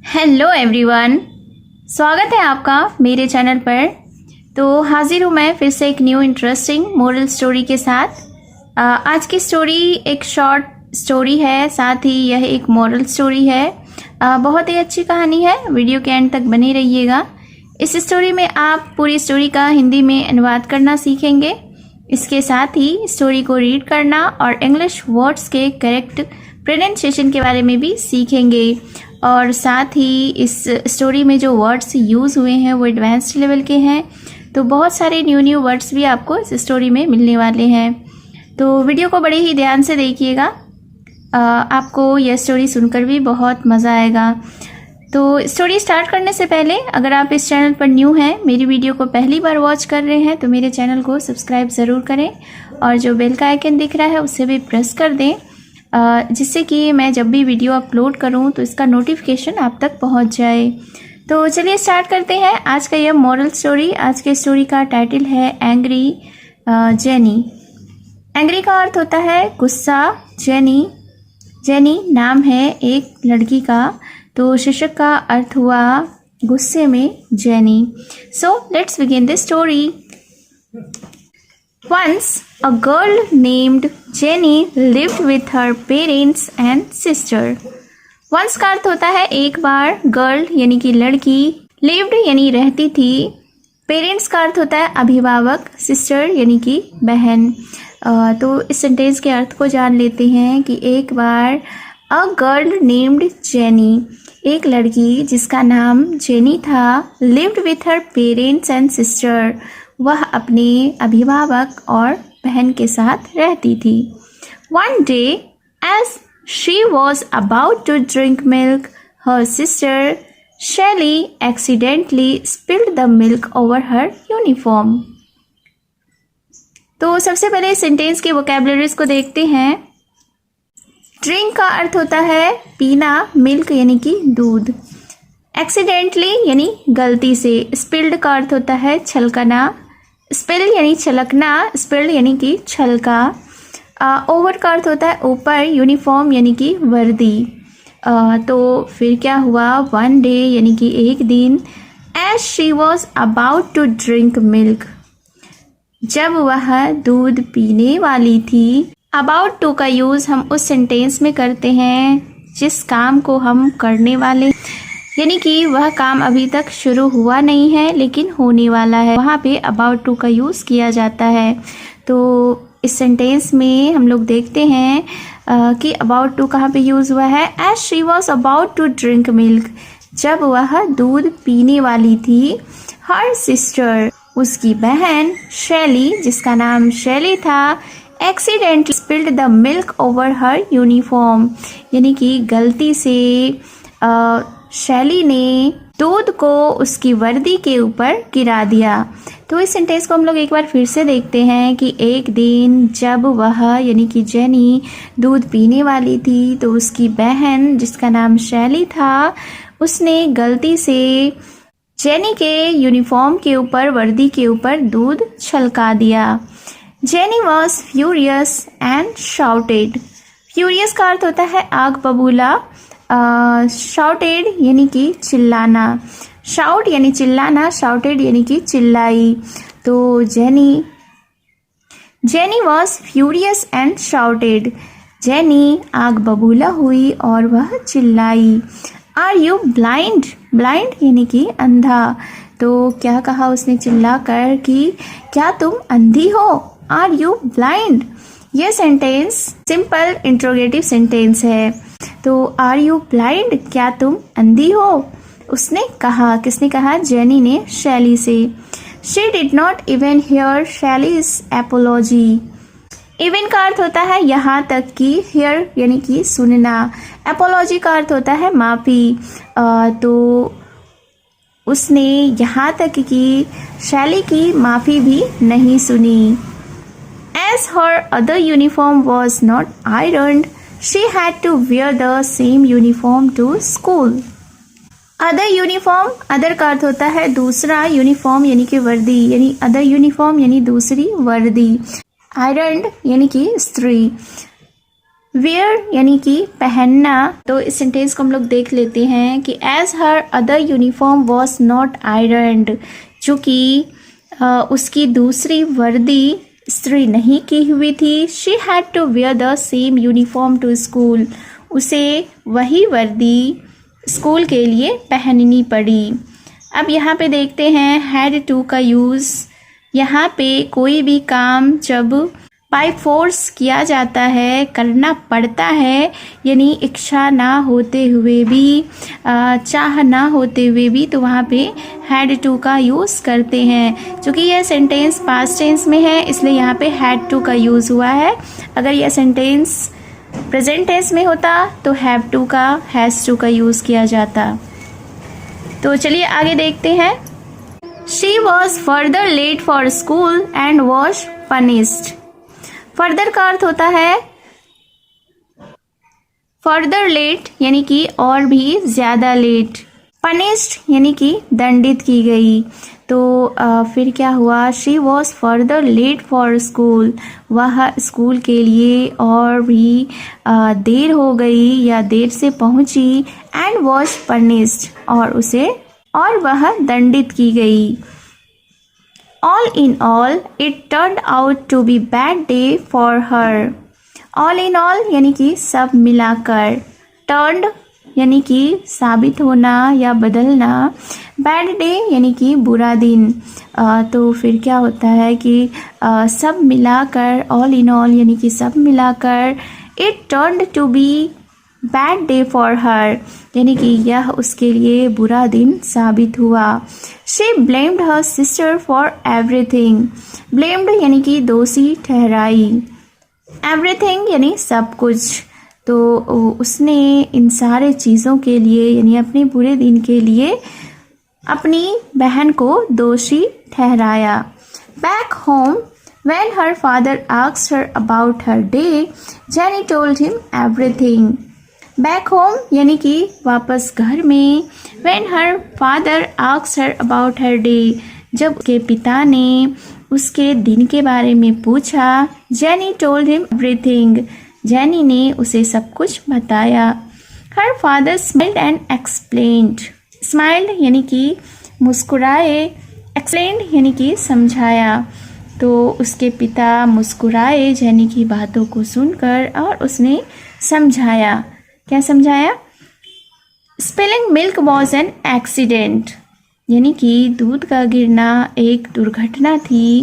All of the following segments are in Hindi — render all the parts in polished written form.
हेलो एवरीवन, स्वागत है आपका मेरे चैनल पर। तो हाजिर हूँ मैं फिर से एक न्यू इंटरेस्टिंग मोरल स्टोरी के साथ। आज की स्टोरी एक शॉर्ट स्टोरी है, साथ ही यह एक मोरल स्टोरी है। बहुत ही अच्छी कहानी है, वीडियो के एंड तक बने रहिएगा। इस स्टोरी में आप पूरी स्टोरी का हिंदी में अनुवाद करना सीखेंगे। इसके साथ ही स्टोरी को रीड करना और इंग्लिश वर्ड्स के करेक्ट प्रोनाउंसिएशन के बारे में भी सीखेंगे। और साथ ही इस स्टोरी में जो वर्ड्स यूज़ हुए हैं वो एडवांस्ड लेवल के हैं, तो बहुत सारे न्यू वर्ड्स भी आपको इस स्टोरी में मिलने वाले हैं। तो वीडियो को बड़े ही ध्यान से देखिएगा, आपको यह स्टोरी सुनकर भी बहुत मज़ा आएगा। तो स्टोरी स्टार्ट करने से पहले अगर आप इस चैनल पर न्यू हैं, मेरी वीडियो को पहली बार वॉच कर रहे हैं, तो मेरे चैनल को सब्सक्राइब ज़रूर करें और जो बेल का आइकन दिख रहा है उसे भी प्रेस कर दें, जिससे कि मैं जब भी वीडियो अपलोड करूं तो इसका नोटिफिकेशन आप तक पहुंच जाए। तो चलिए स्टार्ट करते हैं आज का यह मॉरल स्टोरी। आज के स्टोरी का टाइटल है एंग्री जेनी। एंग्री का अर्थ होता है गुस्सा। जेनी नाम है एक लड़की का, तो शीर्षक का अर्थ हुआ गुस्से में jenny. So let's begin the story. Once, a girl named Jenny lived with her parents and sister. Once का अर्थ होता है एक बार, गर्ल यानी कि लड़की, lived यानी रहती थी, पेरेंट्स का अर्थ होता है अभिभावक, सिस्टर यानी कि बहन। तो इस सेंटेंस के अर्थ को जान लेते हैं कि एक बार अ गर्ल नेम्ड जेनी, एक लड़की जिसका नाम जेनी था, lived with her parents and sister, वह अपने अभिभावक और बहन के साथ रहती थी। One day, as she was about to drink milk, her sister Shelley accidentally spilled the milk over her uniform. तो सबसे पहले सेंटेंस के वोकैबुलरीज को देखते हैं। ड्रिंक का अर्थ होता है पीना, मिल्क यानी कि दूध। एक्सीडेंटली यानी गलती से। स्पिल्ड का अर्थ होता है छलकना। स्पिल यानी छलकना, स्पिल्ड यानी कि छलका। ओवर का अर्थ होता है ऊपर, यूनिफॉर्म यानी कि वर्दी। तो फिर क्या हुआ, वन डे यानी कि एक दिन, as she was about to drink milk, जब वह दूध पीने वाली थी। अबाउट टू का यूज़ हम उस सेंटेंस में करते हैं जिस काम को हम करने वाले, यानी कि वह काम अभी तक शुरू हुआ नहीं है लेकिन होने वाला है, वहाँ पे अबाउट टू का यूज़ किया जाता है। तो इस सेंटेंस में हम लोग देखते हैं कि अबाउट टू कहाँ पे यूज़ हुआ है। As she was about to drink milk, जब वह दूध पीने वाली थी। हर सिस्टर, उसकी बहन शैली, जिसका नाम शैली था, accidentally spilled the milk over her uniform, यानी कि गलती से शैली ने दूध को उसकी वर्दी के ऊपर गिरा दिया। तो इस सेंटेंस को हम लोग एक बार फिर से देखते हैं कि एक दिन जब वह यानी कि जेनी दूध पीने वाली थी, तो उसकी बहन जिसका नाम शैली था, उसने गलती से जेनी के यूनिफॉर्म के ऊपर, वर्दी के ऊपर दूध छलका दिया। Jenny was furious and shouted. Furious का अर्थ होता है आग बबूला। शाउटेड यानी कि चिल्लाना। शाउट यानी चिल्लाना, शाउटेड यानी कि चिल्लाई। तो jenny was furious and shouted, jenny आग बबूला हुई और वह चिल्लाई। आर यू ब्लाइंड, ब्लाइंड यानी कि अंधा। तो क्या कहा उसने चिल्ला कर कि क्या तुम अंधी हो, आर यू ब्लाइंड। यह सेंटेंस सिंपल इंट्रोगेटिव सेंटेंस है। तो आर यू ब्लाइंड, क्या तुम अंधी हो, उसने कहा। किसने कहा, जेनी ने शैली से। She did not even here Shelley's apiology. Even का अर्थ होता है यहाँ तक कि, हियर यानी कि सुनना। एपोलॉजी का अर्थ होता है माफ़ी। तो उसने यहाँ तक कि शैली की माफ़ी भी नहीं सुनी। As her other uniform was not ironed, she had to wear the same uniform to school. Other uniform, other का अर्थ होता है दूसरा, यूनिफॉर्म यानी कि वर्दी, यानी other uniform यानी दूसरी वर्दी। Ironed यानी कि स्त्री। वेयर यानी कि पहनना। तो इस सेंटेंस को हम लोग देख लेते हैं कि as her other uniform was not ironed, चूँकि उसकी दूसरी वर्दी इस्त्री नहीं की हुई थी। She had to wear the same uniform to school, उसे वही वर्दी स्कूल के लिए पहननी पड़ी। अब यहाँ पे देखते हैं हैड टू का यूज़। यहाँ पे कोई भी काम जब बाय फोर्स किया जाता है, करना पड़ता है, यानी इच्छा ना होते हुए भी, चाह ना होते हुए भी, तो वहाँ पे हैड टू का यूज़ करते हैं। क्योंकि यह सेंटेंस पास्ट टेंस में है इसलिए यहाँ पे हैड टू का यूज़ हुआ है। अगर यह सेंटेंस प्रेजेंट टेंस में होता तो हैव टू का, हैज़ टू का यूज़ किया जाता। तो चलिए आगे देखते हैं। She was further late for school and was punished. Further का अर्थ होता है फर्दर लेट यानी कि और भी ज़्यादा लेट। पनिश्ड यानी कि दंडित की गई। तो फिर क्या हुआ, she was further late for school, वह स्कूल के लिए और भी देर हो गई या देर से पहुंची। एंड वॉज पनिश्ड और वह दंडित की गई। All in all, it turned out to be bad day for her. All in all यानी कि सब मिलाकर, turned यानी कि साबित होना या बदलना, bad day यानी कि बुरा दिन। तो फिर क्या होता है कि सब मिलाकर, all in all यानी कि सब मिलाकर, it turned to be bad day for her यानी कि यह उसके लिए बुरा दिन साबित हुआ। She blamed her sister for everything. Blamed यानी कि दोषी ठहराई, एवरीथिंग यानी सब कुछ। तो उसने इन सारे चीज़ों के लिए यानी अपने बुरे दिन के लिए अपनी बहन को दोषी ठहराया। Back home when her father asked her about her day, Jenny told him everything. Back home यानी कि वापस घर में। When her father asked her about her day, जब उसके पिता ने उसके दिन के बारे में पूछा, Jenny told him everything. Jenny ने उसे सब कुछ बताया। Her father smiled and explained. Smiled यानी कि मुस्कुराए, explained यानी कि समझाया। तो उसके पिता मुस्कुराए जेनी की बातों को सुनकर और उसने समझाया। क्या समझाया? Spilling milk was an accident यानी कि दूध का गिरना एक दुर्घटना थी।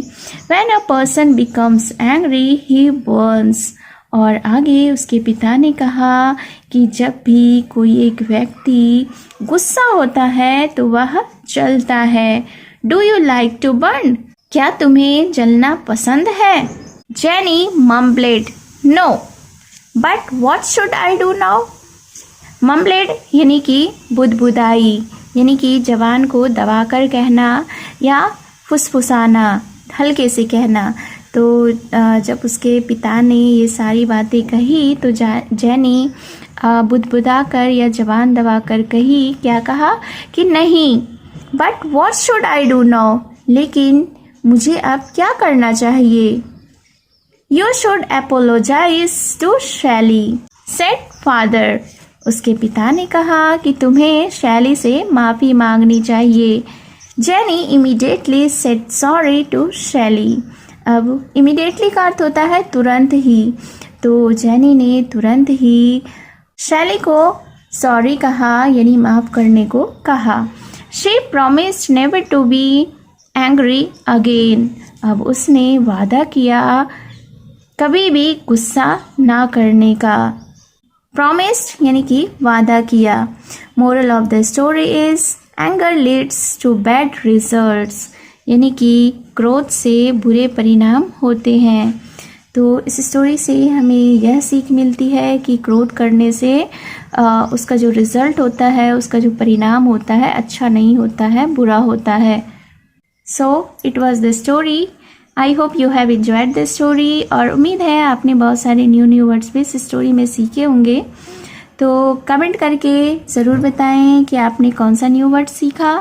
When a person becomes angry he Burns. और आगे उसके पिता ने कहा कि जब भी कोई एक व्यक्ति गुस्सा होता है तो वह जलता है। Do you like to burn? क्या तुम्हें जलना पसंद है? Jenny mumbled no but what should I do now? Mumbled यानी कि बुदबुदाई यानी कि जबान को दबाकर कहना या फुसफुसाना, हल्के से कहना। तो जब उसके पिता ने ये सारी बातें कही तो जेनी बुदबुदा कर या जबान दबाकर कही, क्या कहा कि नहीं, but what should I do now? लेकिन मुझे अब क्या करना चाहिए? यू शुड अपोलोजाइज टू शैली सेड फादर। उसके पिता ने कहा कि तुम्हें शैली से माफ़ी मांगनी चाहिए। Jenny immediately said sorry to Shelly. अब इमीडिएटली का अर्थ होता है तुरंत ही। तो जेनी ने तुरंत ही शैली को सॉरी कहा यानी माफ़ करने को कहा। She promised never to be angry again. अब उसने वादा किया कभी भी गुस्सा ना करने का। प्रॉमिस्ड यानी कि वादा किया। Moral of the story is anger leads to bad results यानी कि क्रोध से बुरे परिणाम होते हैं। तो इस स्टोरी से हमें यह सीख मिलती है कि क्रोध करने से उसका जो रिज़ल्ट होता है, उसका जो परिणाम होता है, अच्छा नहीं होता है, बुरा होता है। So it was the story. I hope you have enjoyed the story और उम्मीद है आपने बहुत सारे न्यू वर्ड्स भी इस स्टोरी में सीखे होंगे। तो कमेंट करके ज़रूर बताएं कि आपने कौन सा न्यू वर्ड सीखा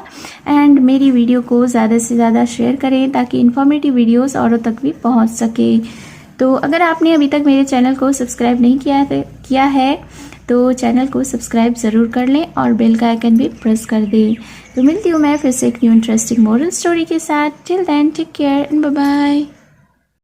एंड मेरी वीडियो को ज़्यादा से ज़्यादा शेयर करें ताकि इन्फॉर्मेटिव वीडियोस औरों तक भी पहुंच सके। तो अगर आपने अभी तक मेरे चैनल को सब्सक्राइब नहीं किया है तो चैनल को सब्सक्राइब ज़रूर कर लें और बेल का आइकन भी प्रेस कर दें। तो मिलती हूँ मैं फिर से एक न्यू इंटरेस्टिंग मोरल स्टोरी के साथ। Till then take care and bye bye.